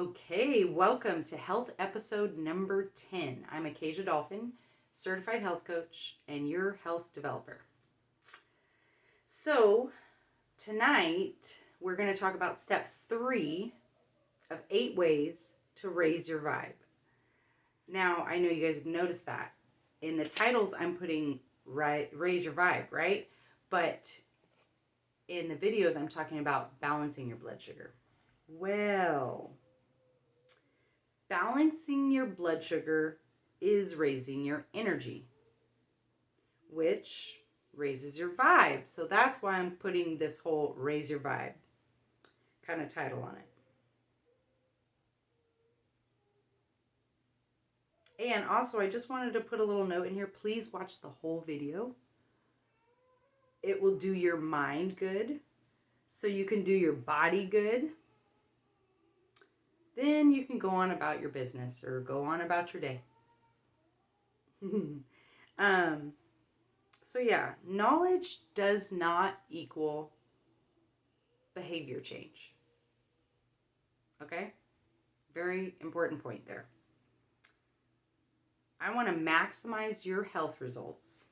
Okay, welcome to health episode number 10. I'm Acasia Dolphin, certified health coach, and your health developer. So, tonight we're going to talk about step 3 of 8 ways to raise your vibe. Now, I know you guys have noticed that. In the titles, I'm putting raise your vibe, right? But in the videos, I'm talking about balancing your blood sugar. Well, balancing your blood sugar is raising your energy, which raises your vibe. So that's why I'm putting this whole raise your vibe kind of title on it. And also, I just wanted to put a little note in here. Please watch the whole video. It will do your mind good, so you can do your body good. Then you can go on about your business or go on about your day. So yeah, knowledge does not equal behavior change. Okay? Very important point there. I want to maximize your health results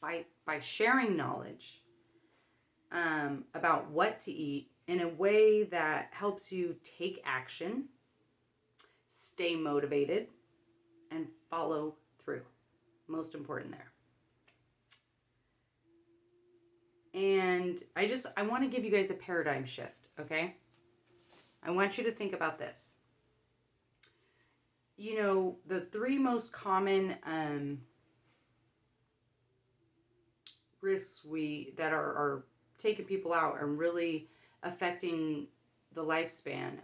by sharing knowledge about what to eat in a way that helps you take action, stay motivated, and follow through. Most important there. And I want to give you guys a paradigm shift, okay? I want you to think about this. You know, the 3 most common risks that are taking people out and really affecting the lifespan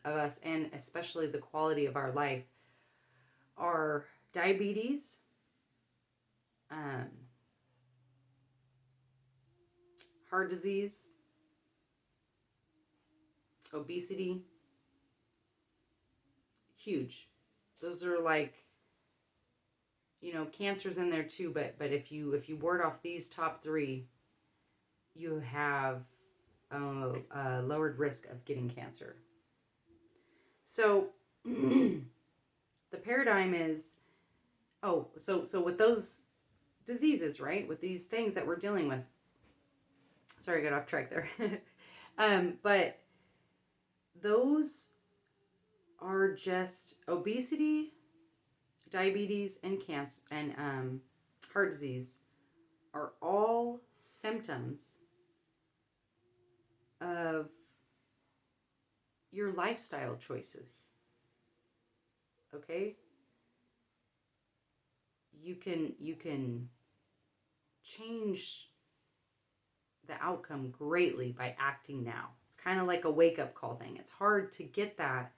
of us and especially the quality of our life are diabetes, heart disease, obesity. Huge. Those are like, you know, cancer's in there too, but if you ward off these top 3, you have a lowered risk of getting cancer. So the paradigm is, so with those diseases, right, with these things that we're dealing with, sorry, I got off track there. But those are just obesity, diabetes, and cancer, and heart disease are all symptoms of your lifestyle choices. Okay? You can change the outcome greatly by acting now. It's kind of like a wake-up call thing. It's hard to get that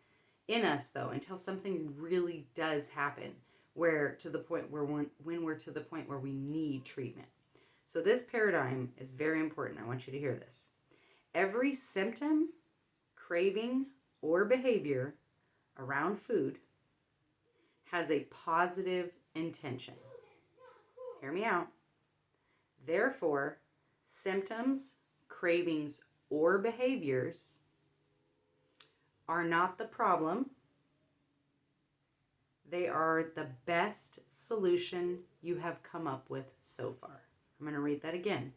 in us though until something really does happen, where to the point where when we're to the point where we need treatment. So this paradigm is very important. I want you to hear this. Every symptom, craving, or behavior around food has a positive intention. Hear me out. Therefore, symptoms, cravings, or behaviors are not the problem. They are the best solution you have come up with so far. I'm going to read that again.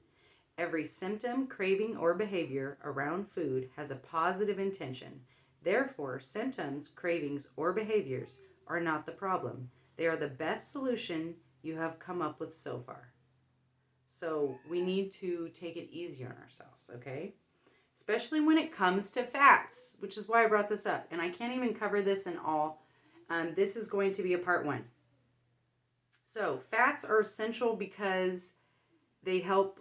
Every symptom, craving, or behavior around food has a positive intention. Therefore, symptoms, cravings, or behaviors are not the problem. They are the best solution you have come up with so far. So we need to take it easier on ourselves, okay? Especially when it comes to fats, which is why I brought this up. And I can't even cover this in all. This is going to be a part 1. So fats are essential because they help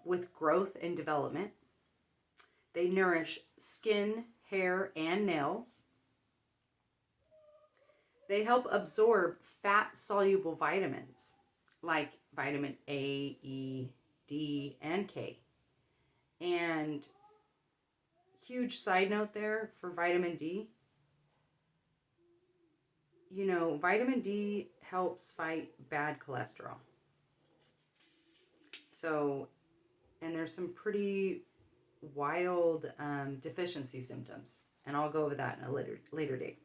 with growth and development. They nourish skin, hair, and nails. They help absorb fat-soluble vitamins like vitamin A, E, D, and K. And huge side note there for vitamin D. You know, vitamin D helps fight bad cholesterol. So, and there's some pretty wild deficiency symptoms. And I'll go over that in a later date.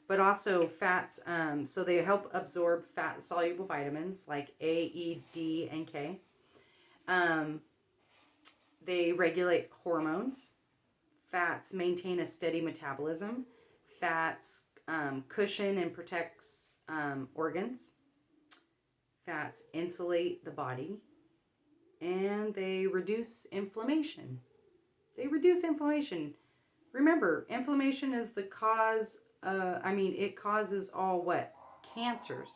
But also fats, so they help absorb fat-soluble vitamins like A, E, D, and K. They regulate hormones. Fats maintain a steady metabolism. Fats cushion and protects organs. Fats insulate the body. And they reduce inflammation. Remember, inflammation is the cause, it causes all what? Cancers.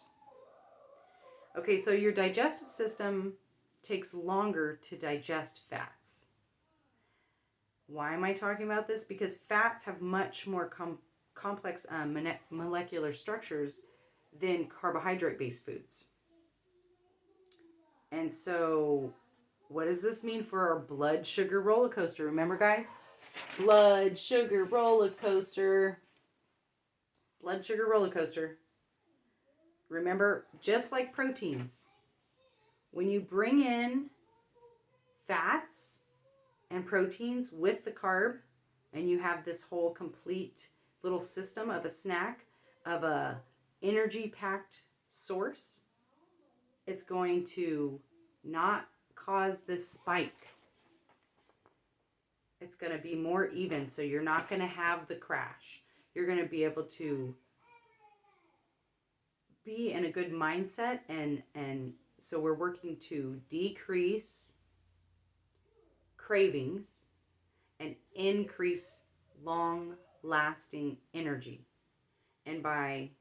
Okay, so your digestive system takes longer to digest fats. Why am I talking about this? Because fats have much more complex molecular structures than carbohydrate-based foods. And so, what does this mean for our blood sugar roller coaster? Remember, guys? Blood sugar roller coaster. Blood sugar roller coaster. Remember, just like proteins, when you bring in fats and proteins with the carb, and you have this whole complete little system of a snack, of a energy-packed source, it's going to not cause this spike. It's going to be more even, so you're not going to have the crash. You're going to be able to be in a good mindset, and so we're working to decrease cravings and increase long-lasting energy. And by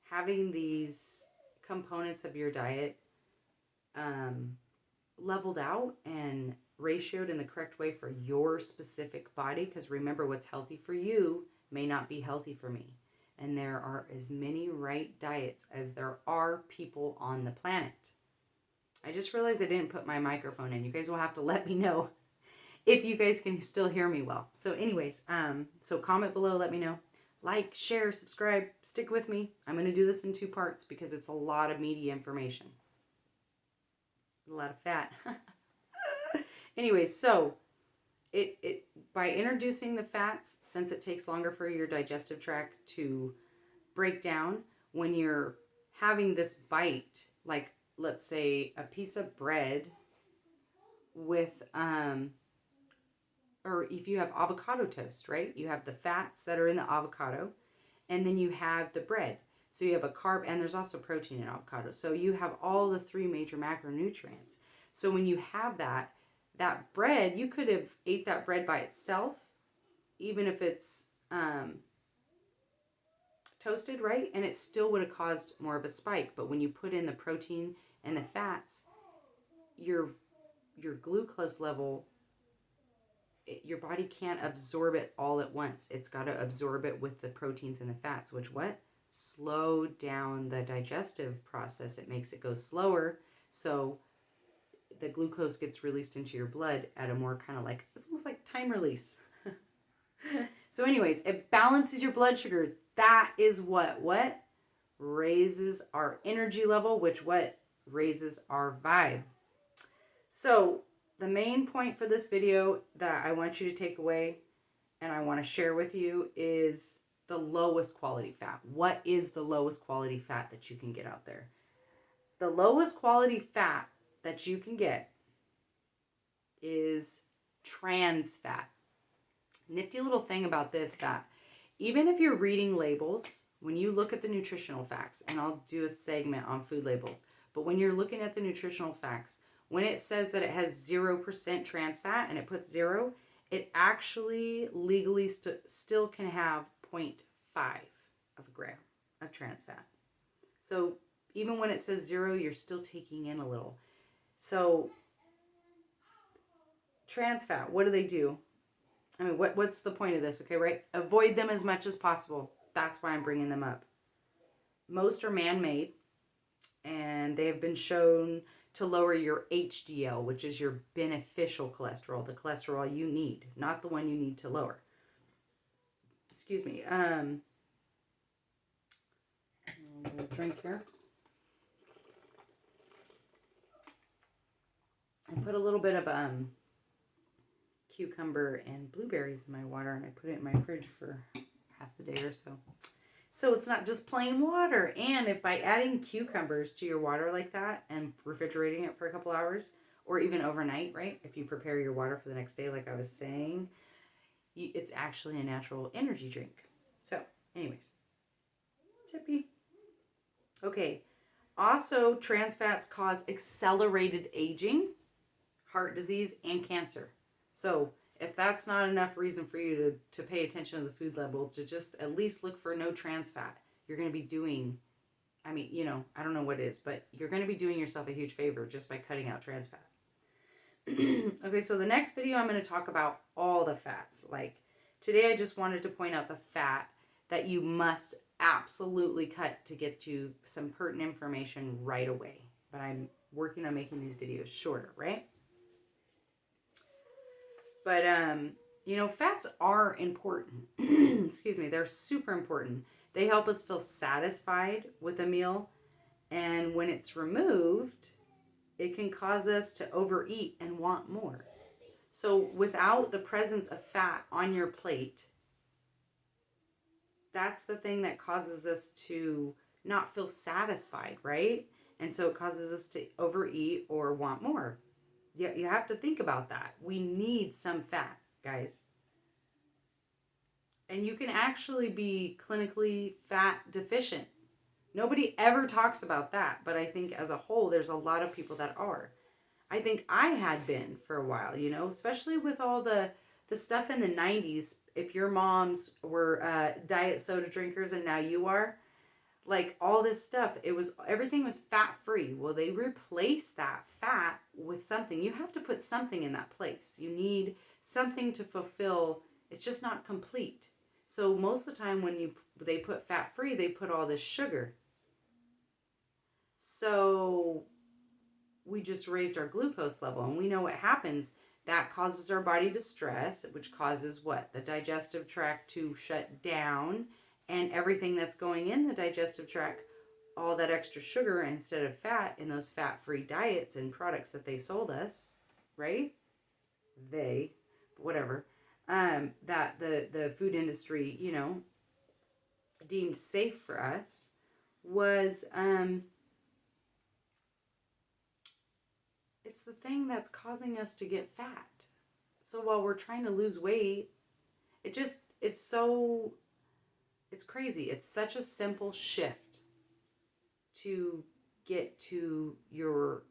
having these components of your diet leveled out and ratioed in the correct way for your specific body, because remember, what's healthy for you may not be healthy for me. And there are as many right diets as there are people on the planet. I just realized I didn't put my microphone in. You guys will have to let me know if you guys can still hear me well. So anyways, so comment below, let me know. Like, share, subscribe, stick with me. I'm going to do this in 2 parts because it's a lot of meaty information. A lot of fat. Anyways, so it by introducing the fats, since it takes longer for your digestive tract to break down, when you're having this bite, like let's say a piece of bread with or if you have avocado toast, right? You have the fats that are in the avocado, and then you have the bread. So you have a carb, and there's also protein in avocado. So you have all the 3 major macronutrients. So when you have that bread, you could have ate that bread by itself, even if it's toasted, right? And it still would have caused more of a spike. But when you put in the protein and the fats, your glucose level, your body can't absorb it all at once. It's got to absorb it with the proteins and the fats, which what? Slow down the digestive process. It makes it go slower. So the glucose gets released into your blood at a more kind of like, it's almost like time release. So anyways, it balances your blood sugar. That is what raises our energy level, which what raises our vibe. So the main point for this video that I want you to take away and I want to share with you is the lowest quality fat. What is the lowest quality fat that you can get out there? The lowest quality fat that you can get is trans fat. Nifty little thing about this, that even if you're reading labels, when you look at the nutritional facts, and I'll do a segment on food labels, but when you're looking at the nutritional facts, when it says that it has 0% trans fat and it puts 0, it actually legally still can have 0.5 of a gram of trans fat. So even when it says 0, you're still taking in a little. So trans fat, what do they do? I mean, what's the point of this? Okay, right? Avoid them as much as possible. That's why I'm bringing them up. Most are man-made, and they have been shown to lower your HDL, which is your beneficial cholesterol, the cholesterol you need, not the one you need to lower. Excuse me. A little drink here. I put a little bit of cucumber and blueberries in my water, and I put it in my fridge for half the day or so. So it's not just plain water. And if by adding cucumbers to your water like that and refrigerating it for a couple hours, or even overnight, right? If you prepare your water for the next day, like I was saying, it's actually a natural energy drink. So, anyways, tippy. Okay. Also, trans fats cause accelerated aging, heart disease, and cancer. So, if that's not enough reason for you to pay attention to the food label, to just at least look for no trans fat, you're going to be doing, I mean, you know, I don't know what it is, but you're going to be doing yourself a huge favor just by cutting out trans fat. Okay, so the next video I'm going to talk about all the fats. Like today I just wanted to point out the fat that you must absolutely cut to get you some pertinent information right away. But I'm working on making these videos shorter, right? But, you know, fats are important. Excuse me, they're super important. They help us feel satisfied with a meal. And when it's removed, it can cause us to overeat and want more. So without the presence of fat on your plate, that's the thing that causes us to not feel satisfied, right? And so it causes us to overeat or want more. You have to think about that. We need some fat, guys. And you can actually be clinically fat deficient. Nobody ever talks about that, but I think as a whole, there's a lot of people that are. I think I had been for a while, you know, especially with all the stuff in the 90s. If your moms were diet soda drinkers and now you are, like all this stuff, everything was fat free. Well, they replaced that fat with something. You have to put something in that place. You need something to fulfill. It's just not complete. So most of the time when they put fat free, they put all this sugar. So we just raised our glucose level, and we know what happens. That causes our body to stress, which causes what? The digestive tract to shut down, and everything that's going in the digestive tract, all that extra sugar instead of fat in those fat-free diets and products that they sold us, right? Whatever, that the food industry, you know, deemed safe for us was, it's the thing that's causing us to get fat. So while we're trying to lose weight, it's crazy. It's such a simple shift to get to your,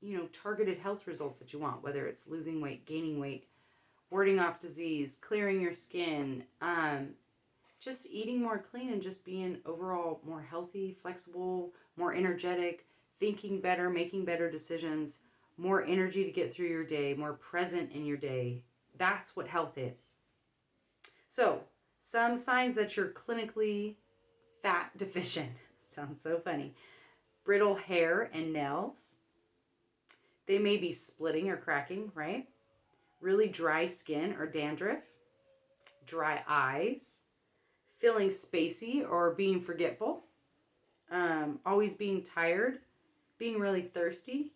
you know, targeted health results that you want, whether it's losing weight, gaining weight, warding off disease, clearing your skin, just eating more clean and just being overall more healthy, flexible, more energetic, thinking better, making better decisions, more energy to get through your day, more present in your day. That's what health is. So, some signs that you're clinically fat deficient. Sounds so funny. Brittle hair and nails. They may be splitting or cracking, right? Really dry skin or dandruff. Dry eyes. Feeling spacey or being forgetful. Always being tired. Being really thirsty.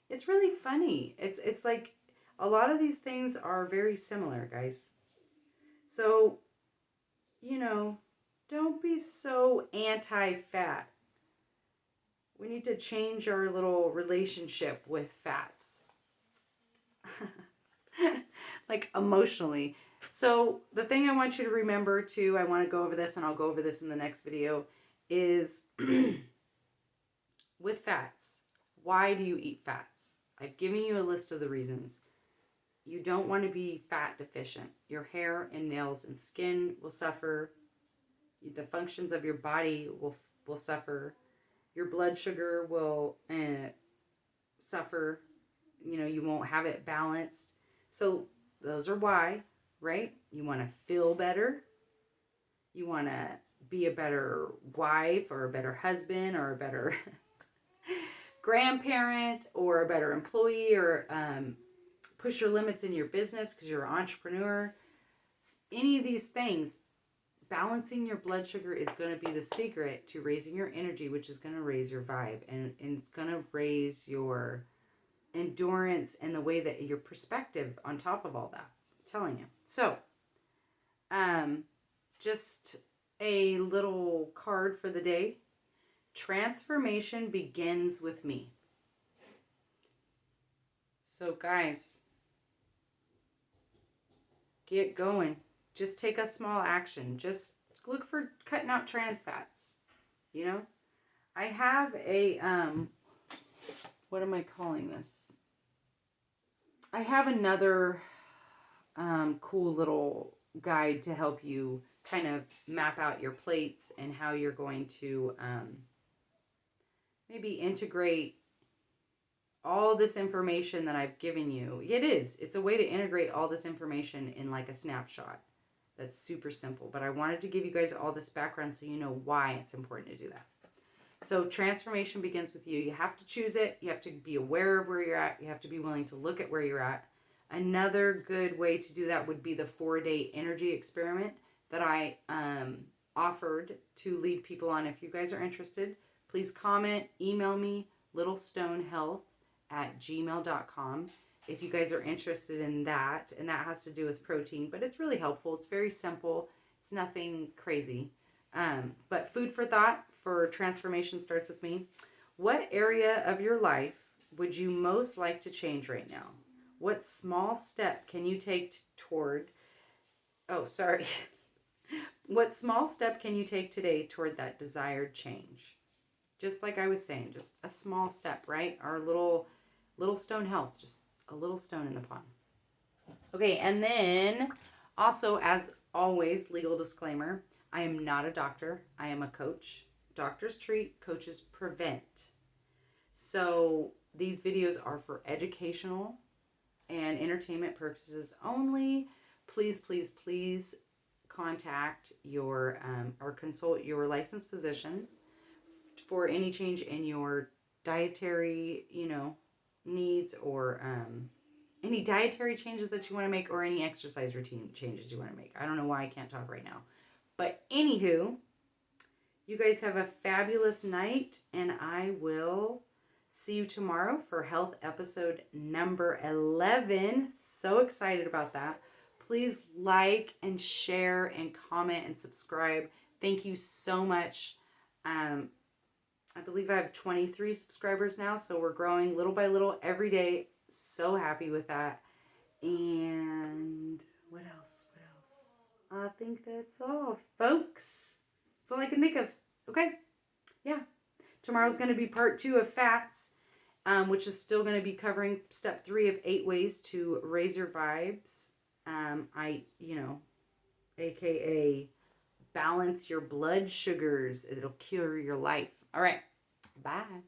It's really funny. It's like a lot of these things are very similar, guys. So, you know, don't be so anti-fat. We need to change our little relationship with fats. Like emotionally. So the thing I want you to remember too, I want to go over this and I'll go over this in the next video, is with fats. Why do you eat fats? I've given you a list of the reasons. You don't want to be fat deficient. Your hair and nails and skin will suffer. The functions of your body will suffer. Your blood sugar will suffer. You know, you won't have it balanced. So those are why, right? You want to feel better. You want to be a better wife or a better husband or a better grandparent or a better employee, or push your limits in your business because you're an entrepreneur. Any of these things, balancing your blood sugar is going to be the secret to raising your energy, which is going to raise your vibe, and it's going to raise your endurance and the way that your perspective on top of all that. I'm telling you. So, just a little card for the day. Transformation begins with me. So guys, get going. Just take a small action. Just look for cutting out trans fats. You know, I have a, what am I calling this? I have another cool little guide to help you kind of map out your plates and how you're going to maybe integrate all this information that I've given you. It's a way to integrate all this information in like a snapshot. That's super simple, but I wanted to give you guys all this background so you know why it's important to do that. So transformation begins with you. You have to choose it. You have to be aware of where you're at. You have to be willing to look at where you're at. Another good way to do that would be the 4-day energy experiment that I offered to lead people on. If you guys are interested, please comment, email me, LittleStoneHealth@gmail.com. If you guys are interested in that, and that has to do with protein, but it's really helpful. It's very simple. It's nothing crazy. But food for thought for transformation starts with me. What area of your life would you most like to change right now? What small step can you take toward, what small step can you take today toward that desired change? Just like I was saying, just a small step, right? Our little stone health, just a little stone in the pond. Okay, and then also, as always, legal disclaimer, I am not a doctor. I am a coach. Doctors treat, coaches prevent. So these videos are for educational and entertainment purposes only. Please, please, please contact your or consult your licensed physician for any change in your dietary, needs, or any dietary changes that you want to make, or any exercise routine changes you want to make. I don't know why I can't talk right now. But anywho, you guys have a fabulous night, and I will see you tomorrow for health episode number 11. So excited about that. Please like and share and comment and subscribe. Thank you so much. I believe I have 23 subscribers now, so we're growing little by little every day. So happy with that. And what else? I think that's all, folks. That's all I can think of. Okay. Yeah. Tomorrow's going to be part 2 of fats, which is still going to be covering step 3 of 8 ways to raise your vibes. AKA balance your blood sugars. It'll cure your life. All right. Bye.